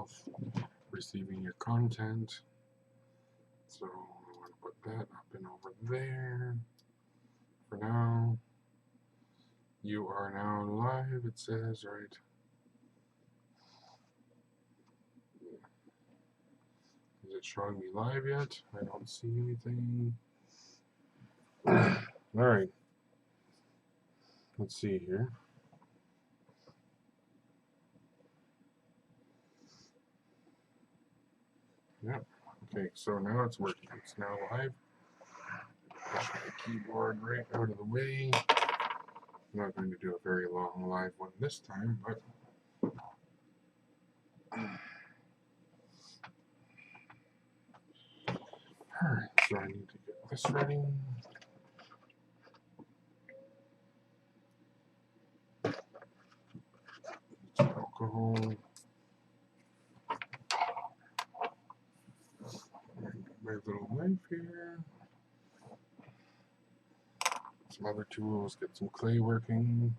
yourself receiving your content. So I want to put that up and over there. For now, you are now live, it says, right? Is it showing me live yet? I don't see anything. Alright. Let's see here. Yep. Okay, so now it's working. It's now live. Push my keyboard right out of the way. I'm not going to do a very long live one this time, but alright, so I need to get this ready. Some alcohol. And my little knife here. Some other tools, get some clay working.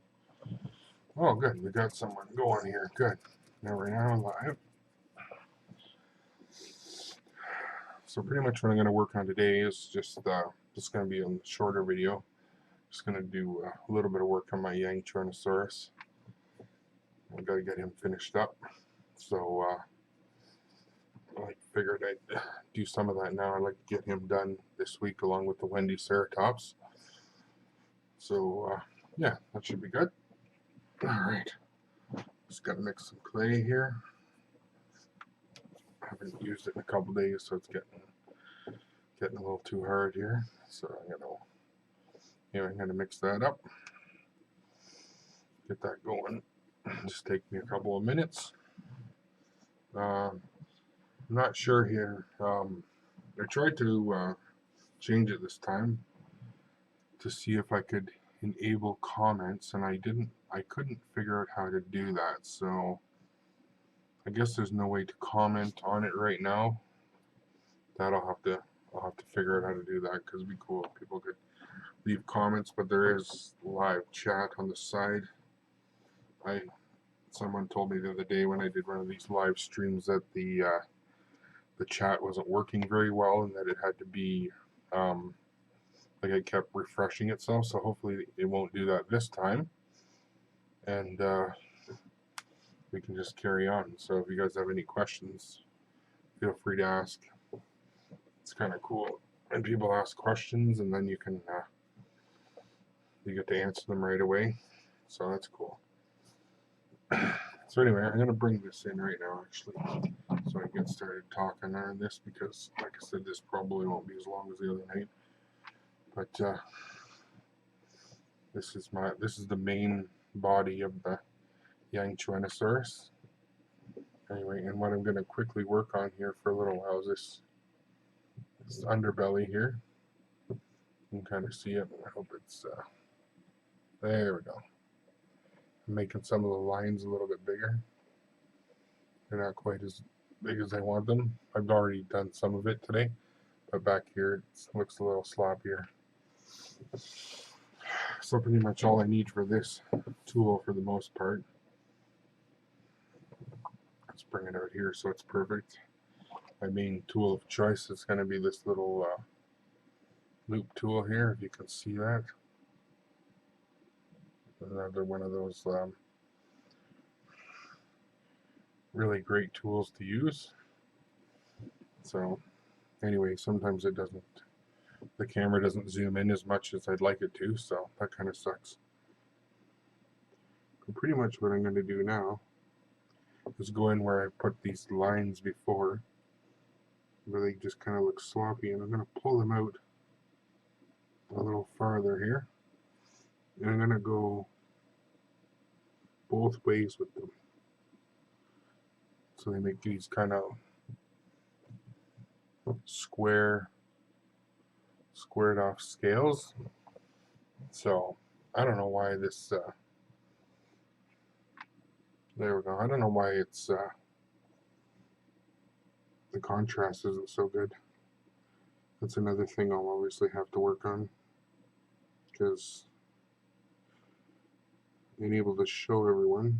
Oh, good, we got someone going here. Good. Now we're now live. So pretty much what I'm going to work on today is just going to be a shorter video. Just going to do a little bit of work on my Yangchunosaurus. I've got to get him finished up. So I figured I'd do some of that now. I'd like to get him done this week along with the Wendy Ceratops. So yeah, that should be good. Alright, just got to mix some clay here. I haven't used it in a couple days, so it's getting a little too hard here. So I'm gonna mix that up, get that going. Just take me a couple of minutes. I'm not sure here. I tried to change it this time to see if I could enable comments, and I couldn't figure out how to do that. So I guess there's no way to comment on it right now. I'll have to figure out how to do that, because it'd be cool if people could leave comments, but there is live chat on the side. Someone told me the other day when I did one of these live streams that the chat wasn't working very well, and that it had to be like it kept refreshing itself. So hopefully it won't do that this time, and we can just carry on. So if you guys have any questions, feel free to ask. It's kind of cool when people ask questions and then you get to answer them right away. So that's cool. So anyway, I'm going to bring this in right now, actually, so I get started talking on this, because like I said, this probably won't be as long as the other night. But this is the main body of the Yangchunosaurus. Anyway, and what I'm going to quickly work on here for a little while is this underbelly here. You can kind of see it. I hope it's there we go. I'm making some of the lines a little bit bigger. They're not quite as big as I want them. I've already done some of it today, but back here it looks a little sloppier. So pretty much all I need for this tool, for the most part, let's bring it out here so it's perfect. My main tool of choice is going to be this little loop tool here, if you can see that. Another one of those really great tools to use. So anyway, sometimes the camera doesn't zoom in as much as I'd like it to, so that kind of sucks. But pretty much what I'm going to do now is go in where I put these lines before, where they just kind of look sloppy, and I'm going to pull them out a little farther here, and I'm going to go both ways with them, so they make these kind of squared off scales. So I don't know why this there we go. I don't know why it's the contrast isn't so good. That's another thing I'll obviously have to work on, because being able to show everyone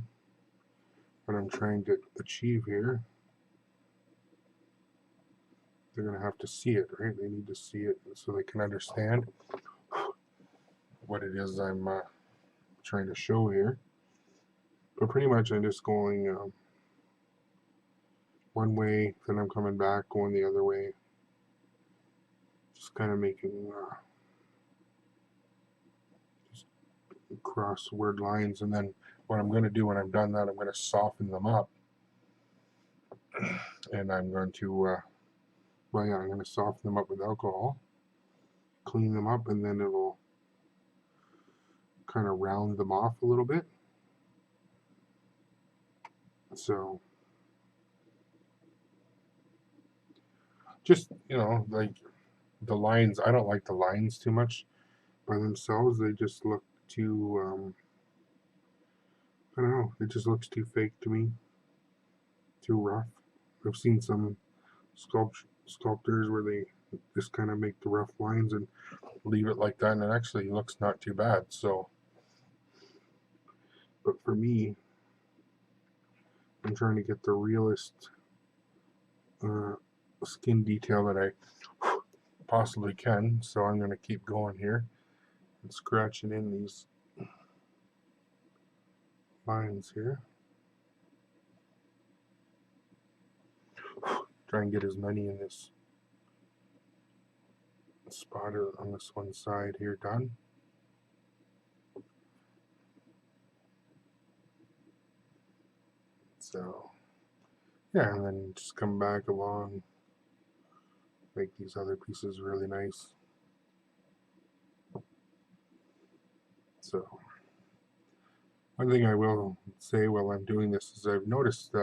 what I'm trying to achieve here. they're going to have to see it, right? They need to see it so they can understand what it is I'm trying to show here. But pretty much I'm just going one way, then I'm coming back, going the other way. Just kind of making just crossword lines, and then what I'm going to do when I'm done that, I'm going to soften them up, and I'm going to I'm going to soften them up with alcohol, clean them up, and then it'll kind of round them off a little bit. So just, like the lines, I don't like the lines too much by themselves. They just look too I don't know, it just looks too fake to me, too rough. I've seen some sculptors where they just kind of make the rough lines and leave it like that, and it actually looks not too bad. So, but for me, I'm trying to get the realest skin detail that I possibly can. So I'm going to keep going here and scratching in these lines here. Try and get as many in this spot on this one side here done. So yeah, and then just come back along, make these other pieces really nice. So one thing I will say while I'm doing this is I've noticed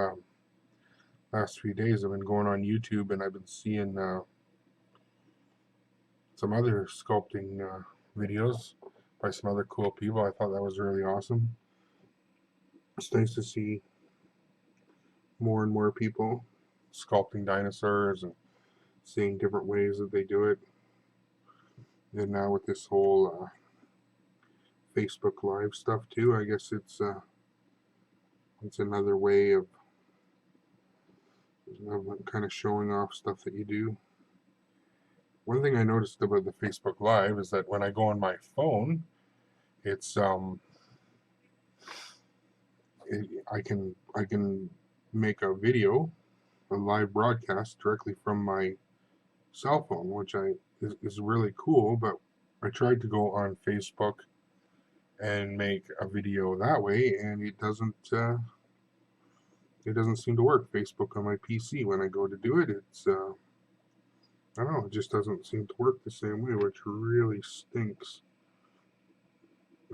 last few days I've been going on YouTube and I've been seeing some other sculpting videos by some other cool people. I thought that was really awesome. It's nice to see more and more people sculpting dinosaurs and seeing different ways that they do it. And now with this whole Facebook Live stuff too, I guess it's another way of kind of showing off stuff that you do. One thing I noticed about the Facebook Live is that when I go on my phone, it's I can make a video, a live broadcast directly from my cell phone, which is really cool. But I tried to go on Facebook and make a video that way, and it doesn't seem to work. Facebook on my PC, when I go to do it, it's I don't know, it just doesn't seem to work the same way, which really stinks,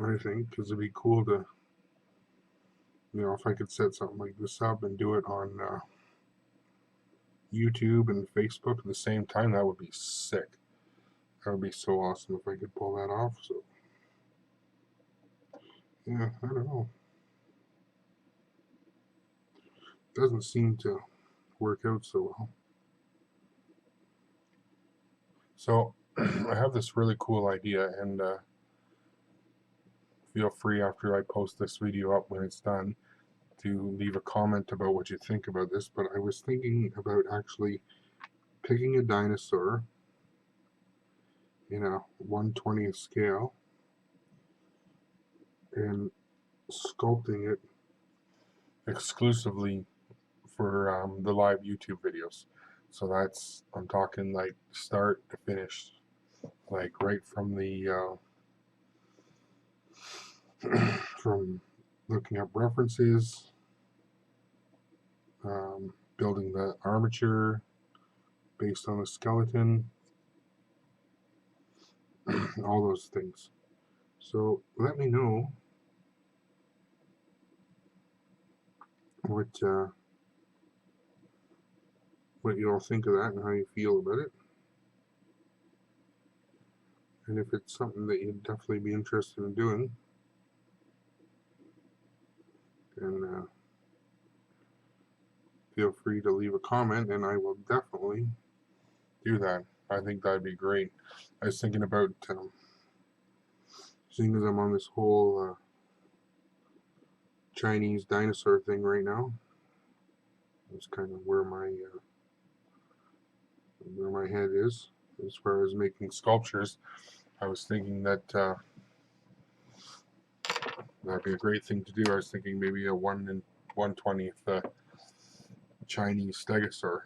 I think, because it'd be cool to, if I could set something like this up and do it on YouTube and Facebook at the same time, that would be sick. That would be so awesome if I could pull that off. So yeah, I don't know. It doesn't seem to work out so well. So I have this really cool idea, and feel free after I post this video up when it's done to leave a comment about what you think about this. But I was thinking about actually picking a dinosaur in a 1/20th scale and sculpting it exclusively for the live YouTube videos. So that's, I'm talking like start to finish, like right from the from looking up references, building the armature based on the skeleton, all those things. So let me know what you all think of that and how you feel about it. And if it's something that you'd definitely be interested in doing, then feel free to leave a comment and I will definitely do that. I think that'd be great. I was thinking about, seeing as I'm on this whole Chinese dinosaur thing right now, that's kind of where my where my head is as far as making sculptures. I was thinking that that'd be a great thing to do. I was thinking maybe a 1/120th Chinese stegosaur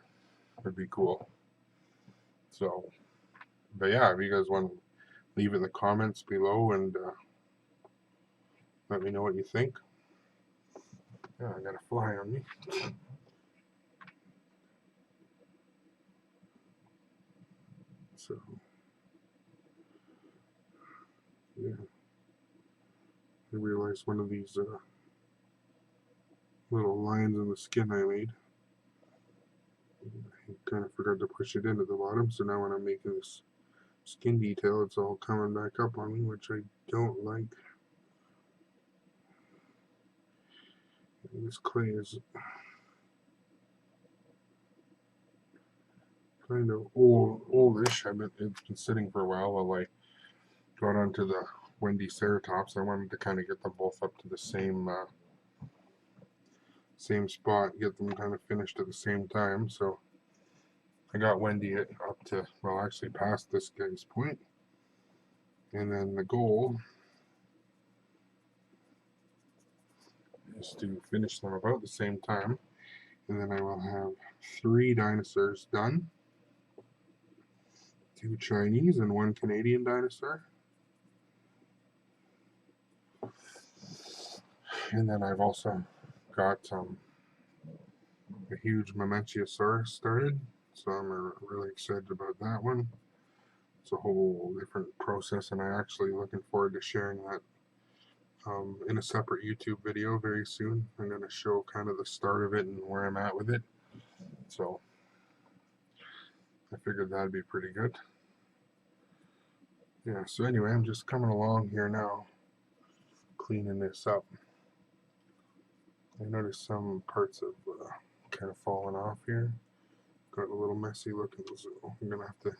would be cool. So, but yeah, if you guys want to leave in the comments below and let me know what you think. Yeah, I got a fly on me. So, yeah, I realized one of these little lines in the skin I made, I kind of forgot to push it in at the bottom, so now when I'm making this skin detail, it's all coming back up on me, which I don't like. And this clay is kind of oldish. It's been sitting for a while while I got onto the Wendy Ceratops. I wanted to kind of get them both up to the same spot, get them kind of finished at the same time. So I got Wendy up to, well, actually past this guy's point. And then the goal is to finish them about the same time. And then I will have 3 dinosaurs done. 2 Chinese and 1 Canadian dinosaur. And then I've also got a huge Yangchunosaurus started, so I'm really excited about that one. It's a whole different process, and I'm actually looking forward to sharing that in a separate YouTube video very soon. I'm going to show kind of the start of it and where I'm at with it. So I figured that'd be pretty good. Yeah, so anyway, I'm just coming along here now, cleaning this up. I noticed some parts have kind of fallen off here. Got a little messy looking, so I'm going to have to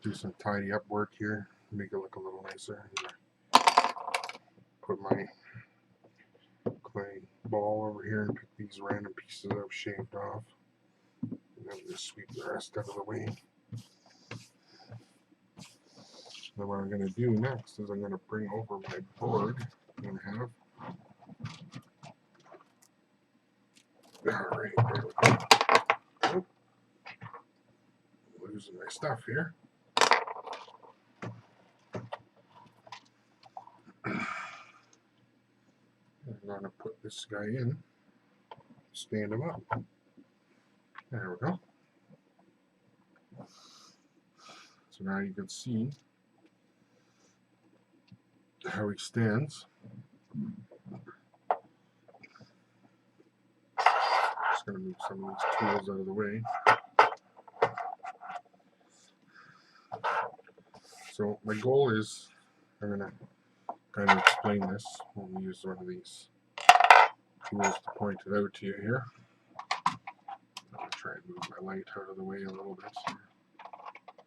do some tidy up work here, make it look a little nicer. Put my clay ball over here and pick these random pieces I've shaved off. And then just sweep the rest out of the way. Then what I'm going to do next is I'm going to bring over my board I'm going to have. Alright, there we go. Oh, losing my stuff here. I'm going to put this guy in, stand him up. There we go. So now you can see how he stands. Just going to move some of these tools out of the way. So my goal is, I'm going to kind of explain this. We'll use one of these tools to point it out to you here. I'll try and move my light out of the way a little bit.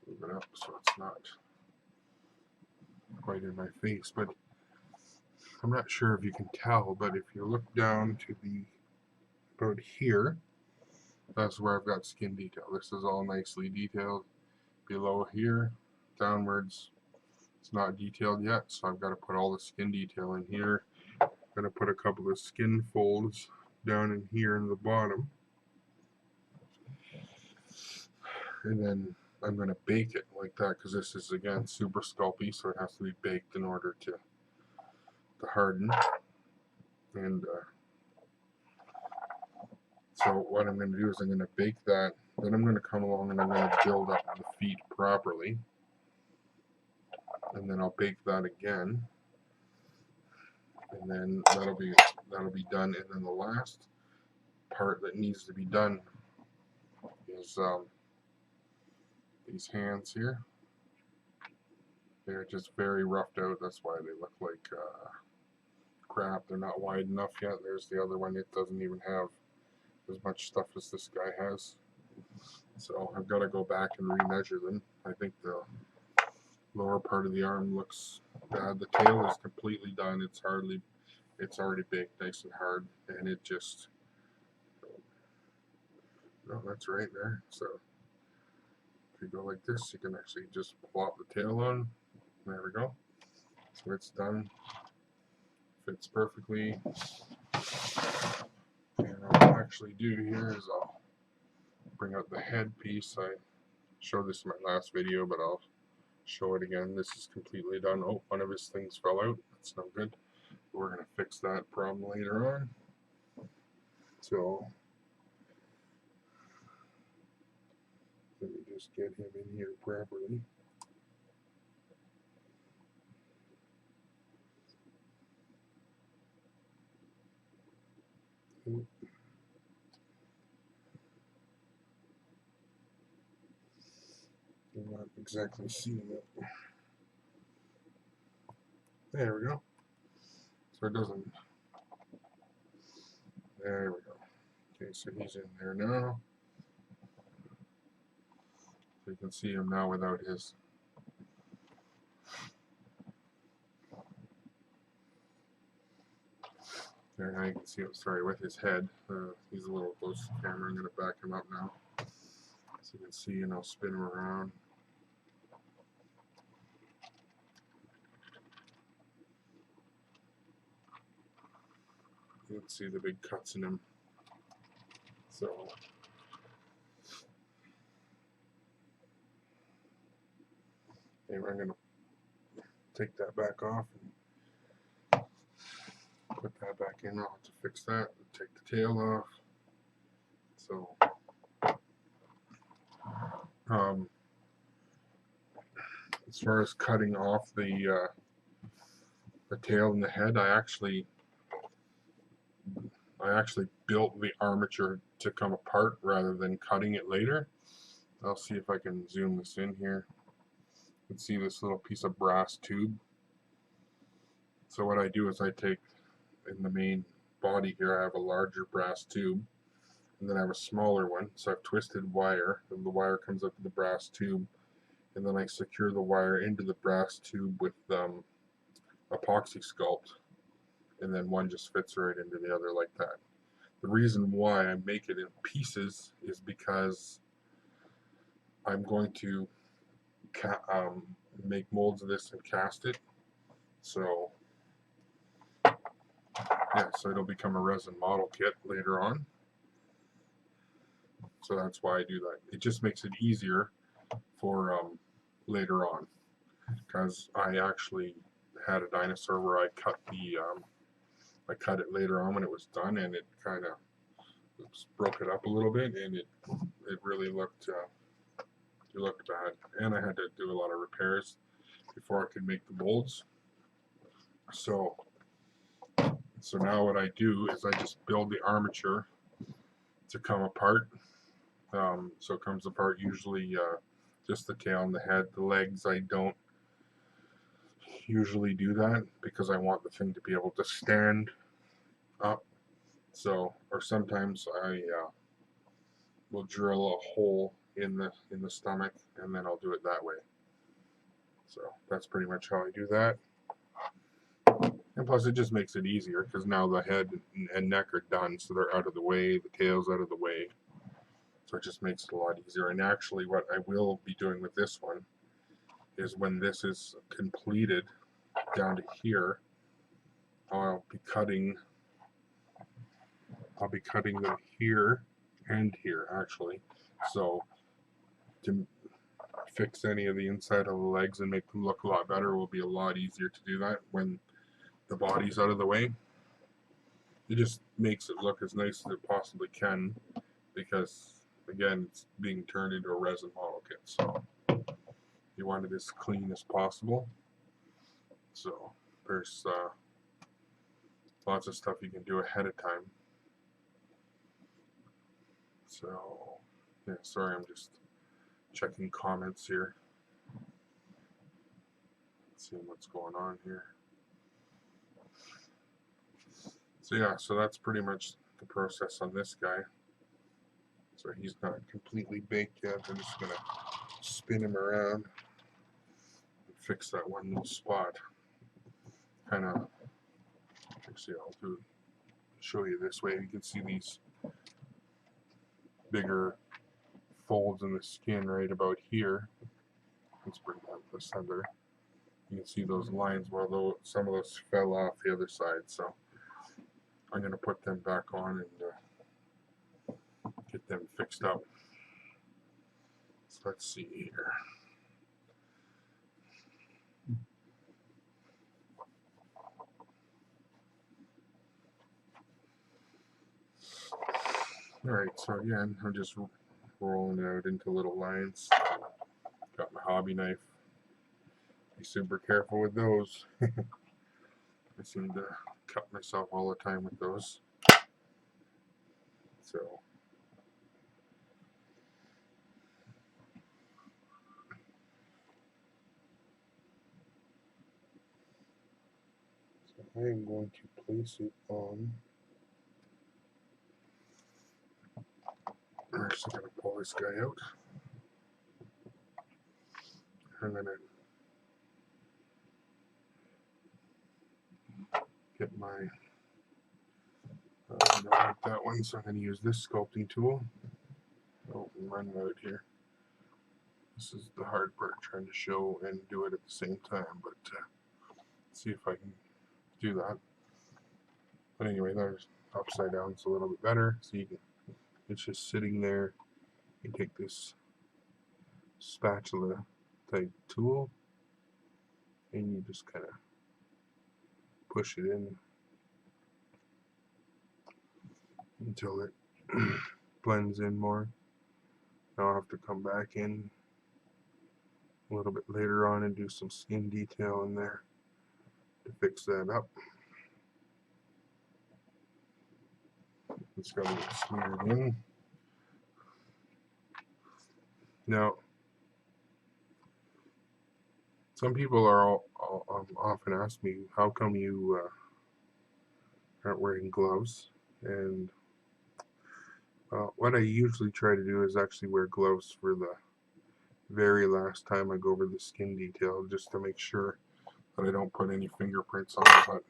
Move it up so it's not quite in my face. But I'm not sure if you can tell, but if you look down to the about here, that's where I've got skin detail. This is all nicely detailed. Below here, downwards, it's not detailed yet, so I've got to put all the skin detail in here. I'm going to put a couple of skin folds down in here in the bottom. And then I'm going to bake it like that, because this is, again, super sculpty, so it has to be baked in order to harden. And so what I'm going to do is I'm going to bake that, then I'm going to come along and I'm going to build up the feet properly. And then I'll bake that again. And then that'll be done. And then the last part that needs to be done is these hands here. They're just very roughed out. That's why they look like crap. They're not wide enough yet. There's the other one. It doesn't even have as much stuff as this guy has. So I've got to go back and remeasure them. I think the lower part of the arm looks bad. The tail is completely done. It's already baked nice and hard, and it just, no, that's right there. So If you go like this, you can actually just plop the tail on. There we go. So it's done. Fits perfectly. And what I'll actually do here is I'll bring out the head piece. I showed this in my last video, but I'll show it again. This is completely done. Oh, one of his things fell out. That's no good. We're going to fix that problem later on. So let me just get him in here properly. You're not exactly seeing it. There we go. So it doesn't. There we go. Okay, so he's in there now. So you can see him now without his. There, now you can see him, sorry, with his head. He's a little close to the camera. I'm going to back him up now. So you can see, and I'll spin him around. You can see the big cuts in him. So anyway, I'm going to take that back off and put that back in. I'll have to fix that. Take the tail off. So as far as cutting off the tail and the head, I actually built the armature to come apart rather than cutting it later. I'll see if I can zoom this in here. You can see this little piece of brass tube. So what I do is I take, in the main body here, I have a larger brass tube, and then I have a smaller one. So I've twisted wire, and the wire comes up to the brass tube, and then I secure the wire into the brass tube with epoxy sculpt, and then one just fits right into the other like that. The reason why I make it in pieces is because I'm going to make molds of this and cast it. So yeah, so it'll become a resin model kit later on. So that's why I do that. It just makes it easier for later on, because I actually had a dinosaur where I cut it later on when it was done, and it kind of broke it up a little bit, and it really looked bad, and I had to do a lot of repairs before I could make the molds. So now what I do is I just build the armature to come apart. So it comes apart usually just the tail and the head. The legs, I don't usually do that because I want the thing to be able to stand up. So, or sometimes I will drill a hole in the stomach, and then I'll do it that way. So that's pretty much how I do that. And plus it just makes it easier because now the head and neck are done, so they're out of the way, the tail's out of the way. So it just makes it a lot easier. And actually what I will be doing with this one is when this is completed down to here, I'll be cutting them here and here actually. So to fix any of the inside of the legs and make them look a lot better will be a lot easier to do that when the body's out of the way. It just makes it look as nice as it possibly can, because again, it's being turned into a resin model kit, so you want it as clean as possible. So there's lots of stuff you can do ahead of time. So yeah, sorry, I'm just checking comments here, seeing what's going on here. So yeah, so that's pretty much the process on this guy. So he's not completely baked yet. I'm just gonna spin him around and fix that one little spot. Kind of, actually I'll show you this way. You can see these bigger folds in the skin right about here. Let's bring that to the center. You can see those lines where some of those fell off the other side. So I'm going to put them back on and get them fixed up. So let's see here. Alright, so again, I'm just rolling it out into little lines. Got my hobby knife. Be super careful with those. I seem to cut myself all the time with those. So I am going to place it on. I'm actually going to pull this guy out. I'm going to get my, I don't like that one, so I'm going to use this sculpting tool. Oh, I'm running out here. This is the hard part, trying to show and do it at the same time, but see if I can do that. But anyway, there's upside down, it's a little bit better. So you can, it's just sitting there. You take this spatula type tool and you just kind of push it in until it blends in more. Now I'll have to come back in a little bit later on and do some skin detail in there to fix that up. It's got to get smeared in. Now, some people are often ask me, how come you aren't wearing gloves? And what I usually try to do is actually wear gloves for the very last time I go over the skin detail, just to make sure that I don't put any fingerprints on it.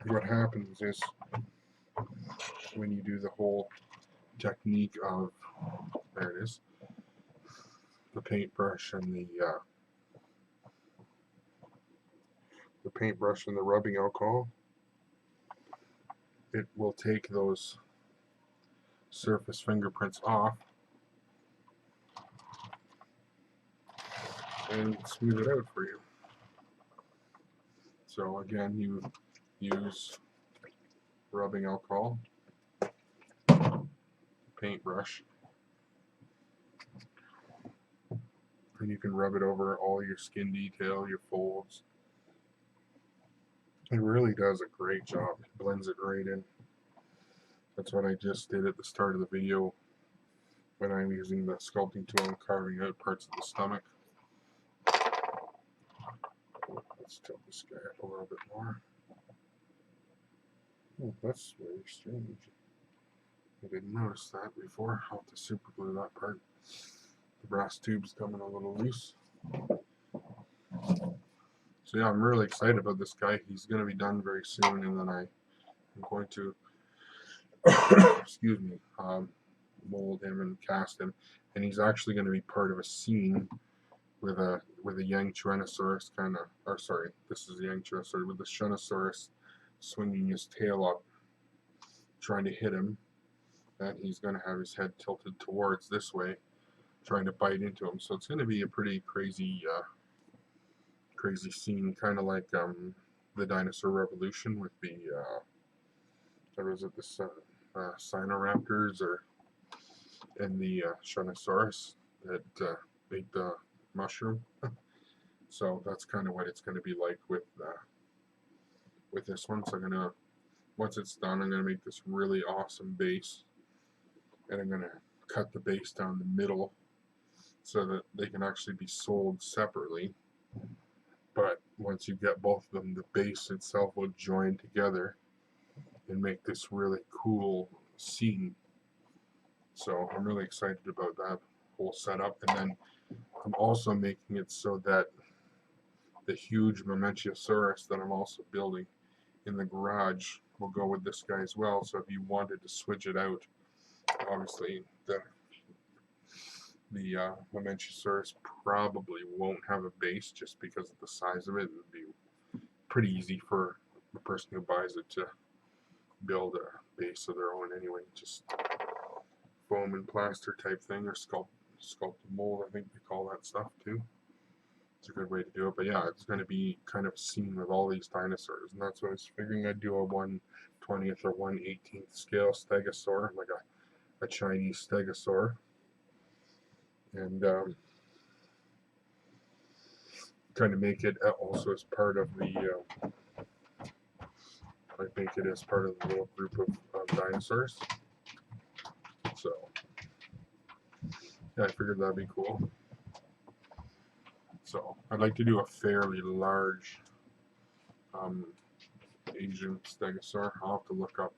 But what happens is when you do the whole technique of, there it is, the paintbrush and the rubbing alcohol, it will take those surface fingerprints off and smooth it out for you. So again, you use rubbing alcohol, paintbrush, and you can rub it over all your skin detail, your folds. It really does a great job. It blends it right in. That's what I just did at the start of the video when I'm using the sculpting tool and carving out parts of the stomach. Let's tilt this guy up a little bit more. Oh, that's very strange. I didn't notice that before. I'll have to super glue that part. The brass tube's coming a little loose. So yeah, I'm really excited about this guy. He's going to be done very soon, and then I'm going to, excuse me, mold him and cast him. And he's actually going to be part of a scene with a Yangchunosaurus kind of, or sorry, this is the Yangchunosaurus, with the Yangchunosaurus swinging his tail up, trying to hit him, and he's going to have his head tilted towards this way, trying to bite into him. So it's going to be a pretty crazy scene, kind of like the Dinosaur Revolution with the what was it, the Sinoraptors and the Yangchunosaurus that ate the mushroom. So that's kind of what it's going to be like with this one. So I'm gonna, once it's done, I'm gonna make this really awesome base, and I'm gonna cut the base down the middle so that they can actually be sold separately. But once you get both of them, the base itself will join together and make this really cool scene. So I'm really excited about that whole setup. And then I'm also making it so that the huge Mamenchiosaurus that I'm also building in the garage will go with this guy as well. So if you wanted to switch it out, obviously the Yangchunosaurus probably won't have a base just because of the size of it. It would be pretty easy for the person who buys it to build a base of their own anyway, just foam and plaster type thing, or sculpt mold, I think they call that stuff too. It's a good way to do it. But yeah, it's going to be kind of a scene with all these dinosaurs, and that's what I was figuring I'd do a 1/20th or 1/18th scale stegosaur, like a Chinese stegosaur, and kind of make it also as part of the make it as part of the little group of dinosaurs. So yeah, I figured that'd be cool. So I'd like to do a fairly large Asian stegosaur. I'll have to look up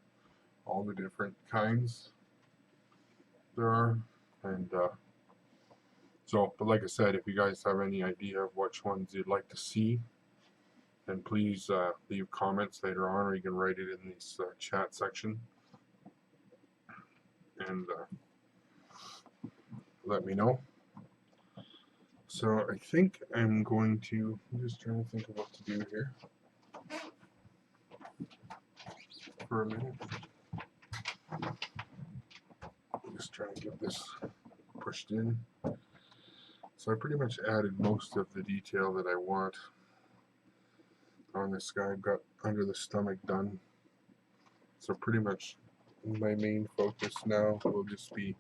all the different kinds there are, and but like I said, if you guys have any idea of which ones you'd like to see, then please leave comments later on, or you can write it in this chat section, and let me know. So I think I'm going to, I'm just trying to think of what to do here for a minute. I'm just trying to get this pushed in. So I pretty much added most of the detail that I want on this guy. I've got under the stomach done. So pretty much my main focus now will just be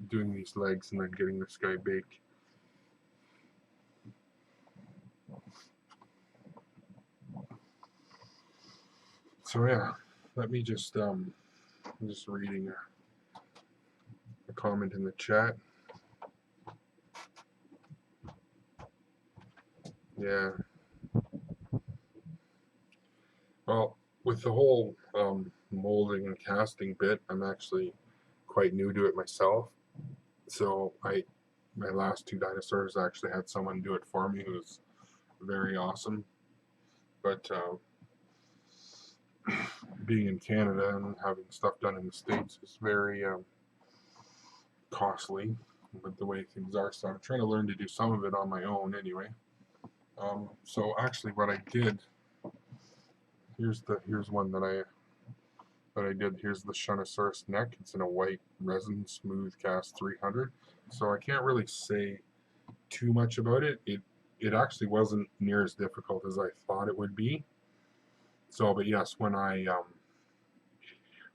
doing these legs and then getting this guy baked. So yeah, let me just I'm just reading a comment in the chat. Yeah. Well, with the whole molding and casting bit, I'm actually quite new to it myself. So my last two dinosaurs actually had someone do it for me who was very awesome. But being in Canada and having stuff done in the States is very costly with the way things are. So I'm trying to learn to do some of it on my own anyway. So actually what I did, here's one that I did. Here's the Yangchunosaurus neck. It's in a white resin smooth cast 300. So I can't really say too much about it. It actually wasn't near as difficult as I thought it would be. So, but yes,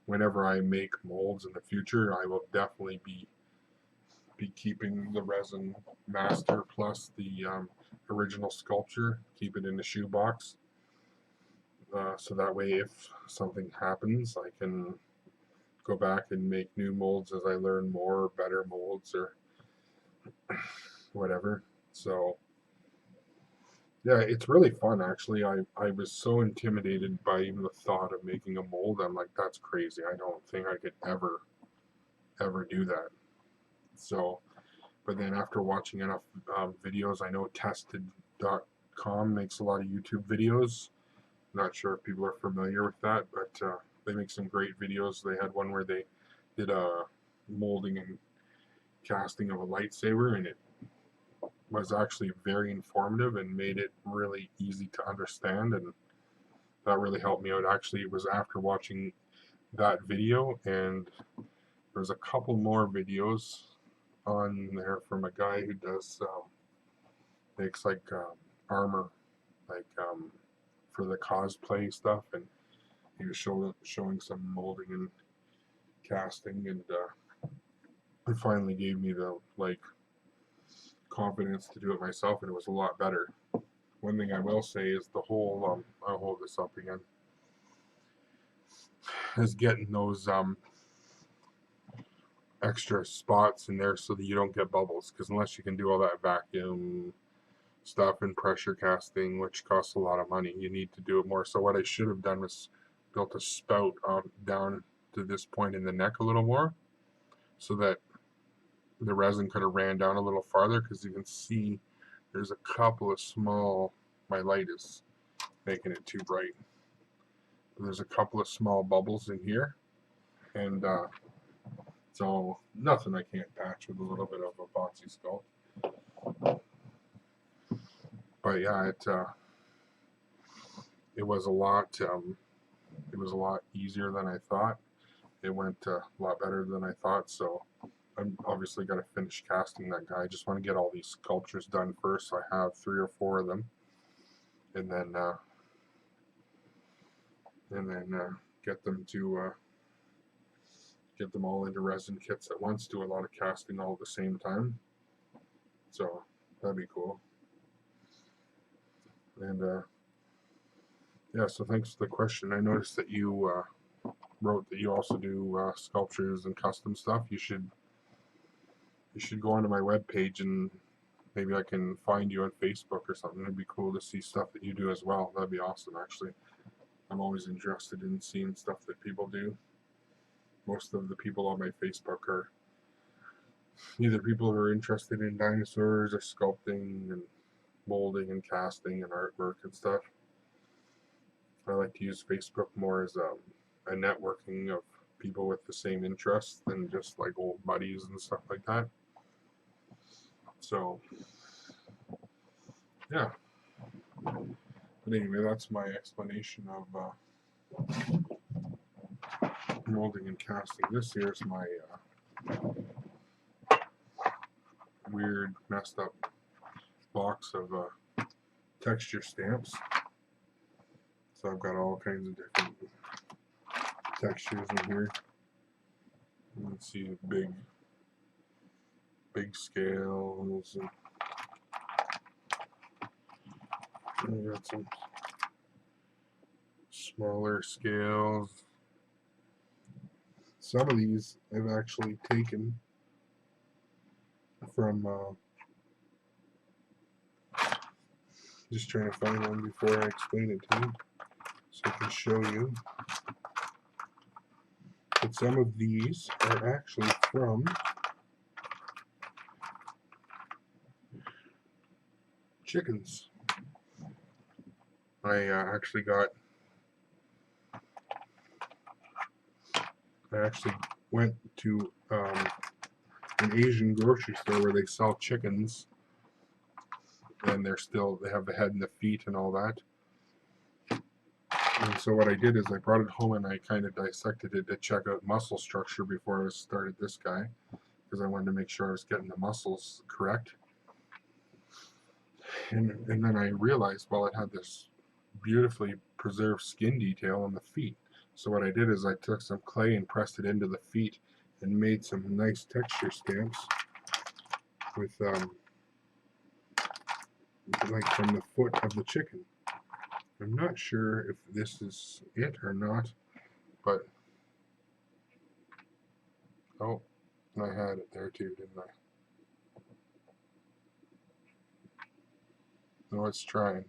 whenever I make molds in the future, I will definitely be keeping the resin master plus the original sculpture. Keep it in the shoebox. So that way, if something happens, I can go back and make new molds as I learn more, better molds, or whatever. So yeah, it's really fun actually. I was so intimidated by even the thought of making a mold. I'm like, that's crazy. I don't think I could ever do that. So, but then after watching enough videos, I know tested.com makes a lot of YouTube videos. Not sure if people are familiar with that, but they make some great videos. They had one where they did a molding and casting of a lightsaber, and it was actually very informative and made it really easy to understand, and that really helped me out. Actually, it was after watching that video, and there's a couple more videos on there from a guy who does makes like armor, like for the cosplay stuff, and he was showing some molding and casting, and it finally gave me the confidence to do it myself, and it was a lot better. One thing I will say is the whole I'll hold this up again, is getting those extra spots in there so that you don't get bubbles, because unless you can do all that vacuum stuff and pressure casting, which costs a lot of money, you need to do it more. So what I should have done was built a spout down to this point in the neck a little more, so that the resin could have ran down a little farther, because you can see there's a couple of small, my light is making it too bright. There's a couple of small bubbles in here, and so nothing I can't patch with a little bit of epoxy sculpt. But yeah, it was a lot easier than I thought. It went a lot better than I thought. So I'm obviously going to finish casting that guy. I just want to get all these sculptures done first. So I have 3 or 4 of them, and then get them all into resin kits at once. Do a lot of casting all at the same time. So that'd be cool. And yeah, so thanks for the question. I noticed that you wrote that you also do sculptures and custom stuff. You should go onto my webpage, and maybe I can find you on Facebook or something. It'd be cool to see stuff that you do as well. That'd be awesome, actually. I'm always interested in seeing stuff that people do. Most of the people on my Facebook are either people who are interested in dinosaurs or sculpting and molding and casting and artwork and stuff. I like to use Facebook more as a networking of people with the same interests than just like old buddies and stuff like that. So yeah. But anyway, that's my explanation of molding and casting. This here's my weird, messed up box of texture stamps. So I've got all kinds of different textures in here. You can see big scales, and we got some smaller scales. Some of these I've actually taken from just trying to find one before I explain it to you, so I can show you. But some of these are actually from chickens. I actually went to an Asian grocery store where they sell chickens, and they have the head and the feet and all that. And so what I did is I brought it home and I kind of dissected it to check out muscle structure before I started this guy, because I wanted to make sure I was getting the muscles correct. And then I realized, well, it had this beautifully preserved skin detail on the feet. So what I did is I took some clay and pressed it into the feet and made some nice texture stamps with like from the foot of the chicken. I'm not sure if this is it or not, but oh, I had it there too, didn't I? No, it's trying.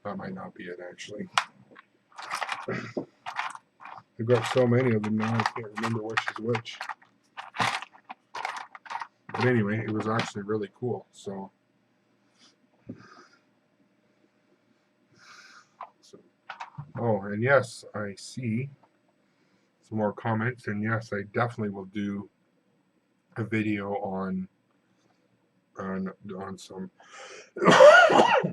That might not be it, actually. I've got so many of them now, I can't remember which is which. But anyway, it was actually really cool. So oh, and yes, I see some more comments, and yes, I definitely will do a video on some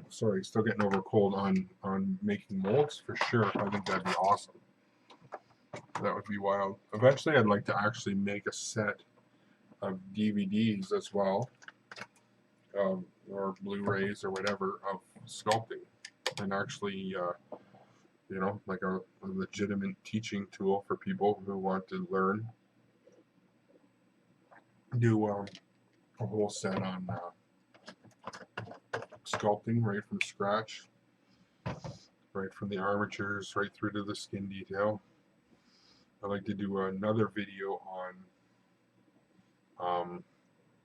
sorry, still getting over a cold, on making molds for sure. I think that'd be awesome. That would be wild. Eventually I'd like to actually make a set of DVDs as well, or Blu-rays or whatever, of sculpting, and actually you know, like a legitimate teaching tool for people who want to learn. Do a whole set on sculpting right from scratch, right from the armatures right through to the skin detail. I'd like to do another video on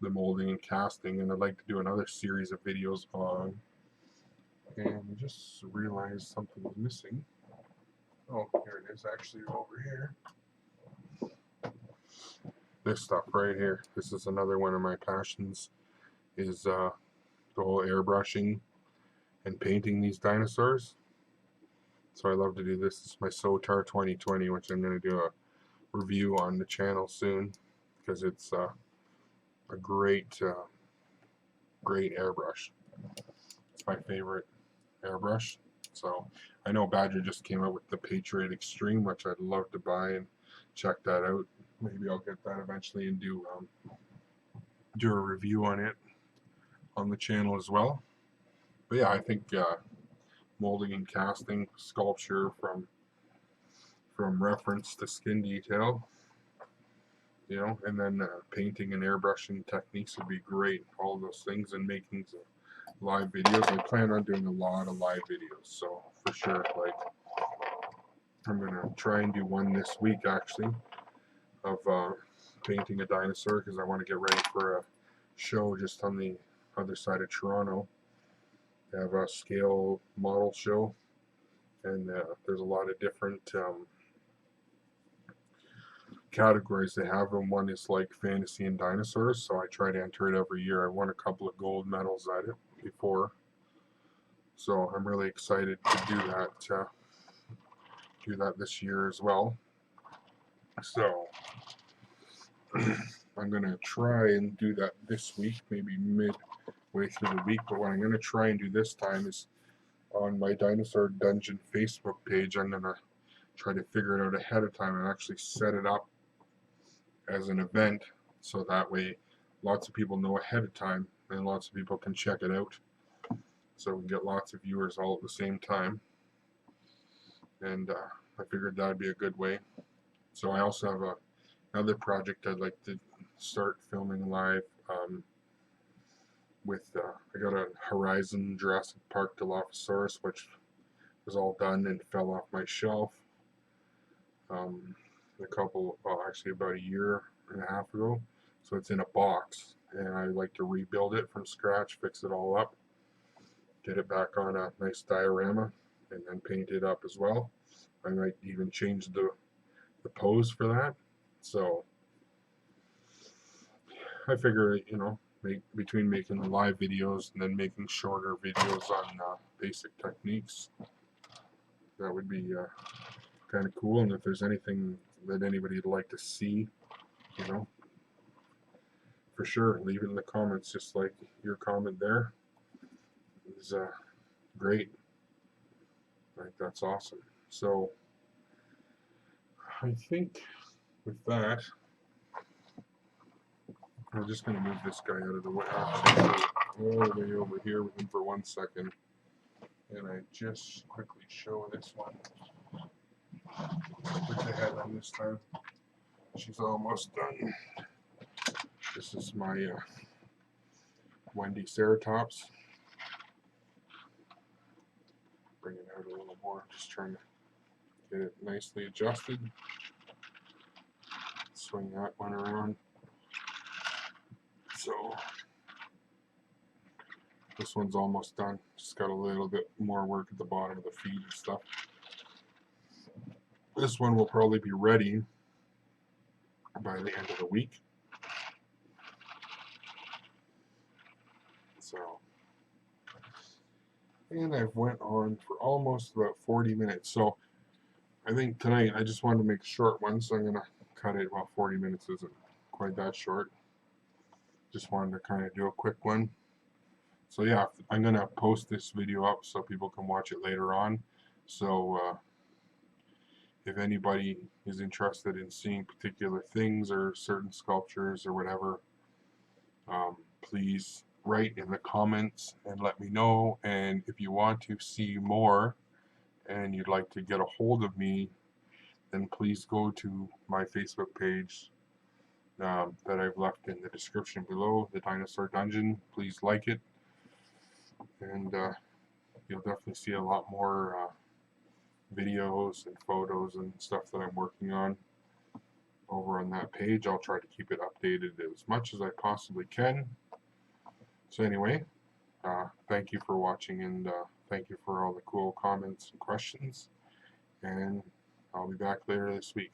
the molding and casting, and I'd like to do another series of videos on, and I just realized something was missing. Oh, here it is, actually over here. This stuff right here. This is another one of my passions, is the whole airbrushing and painting these dinosaurs. So I love to do this. This is my Sotar 2020, which I'm going to do a review on the channel soon, because it's a great great airbrush. It's my favorite airbrush. So I know Badger just came out with the Patriot Extreme, which I'd love to buy and check that out. Maybe I'll get that eventually and do a review on it on the channel as well. But yeah, I think molding and casting, sculpture from reference to skin detail, you know, and then painting and airbrushing techniques would be great. All those things, and making some live videos. I plan on doing a lot of live videos, so for sure, like, I'm gonna try and do one this week actually of painting a dinosaur, because I want to get ready for a show just on the other side of Toronto. They have a scale model show, and there's a lot of different categories they have, and one is like fantasy and dinosaurs, so I try to enter it every year. I won a couple of gold medals at it before, so I'm really excited to do that this year as well. So I'm gonna try and do that this week, maybe midway through the week. But what I'm gonna try and do this time is on my Dinosaur Dungeon Facebook page, I'm gonna try to figure it out ahead of time and actually set it up as an event, so that way lots of people know ahead of time and lots of people can check it out, so we can get lots of viewers all at the same time. And I figured that'd be a good way. So I also have another project I'd like to start filming live with I got a Horizon Jurassic Park Dilophosaurus, which was all done and fell off my shelf actually about a year and a half ago. So it's in a box, and I like to rebuild it from scratch, fix it all up, get it back on a nice diorama, and then paint it up as well. I might even change the pose for that. So I figure, you know, between making the live videos and then making shorter videos on basic techniques, that would be kind of cool. And if there's anything that anybody would like to see, you know, for sure, leave it in the comments, just like your comment there is great. I think that's awesome. So I think with that, I'm just going to move this guy out of the way. Actually, all the way over here with him for 1 second. And I just quickly show this one. Put the head on this time. She's almost done. This is my Wendy Ceratops. Bring it out a little more. Just trying to get it nicely adjusted. Swing that one around. So this one's almost done. Just got a little bit more work at the bottom of the feet and stuff. This one will probably be ready by the end of the week. So, and I've went on for almost about 40 minutes. So I think tonight I just wanted to make a short one, so I'm gonna cut it. Well, 40 minutes isn't quite that short. Just wanted to kind of do a quick one. So yeah, I'm gonna post this video up so people can watch it later on. So if anybody is interested in seeing particular things or certain sculptures or whatever, please write in the comments and let me know. And if you want to see more and you'd like to get a hold of me, then please go to my Facebook page that I've left in the description below, the Dinosaur Dungeon. Please like it, and you'll definitely see a lot more videos and photos and stuff that I'm working on over on that page. I'll try to keep it updated as much as I possibly can. So anyway, thank you for watching, and thank you for all the cool comments and questions, and I'll be back later this week.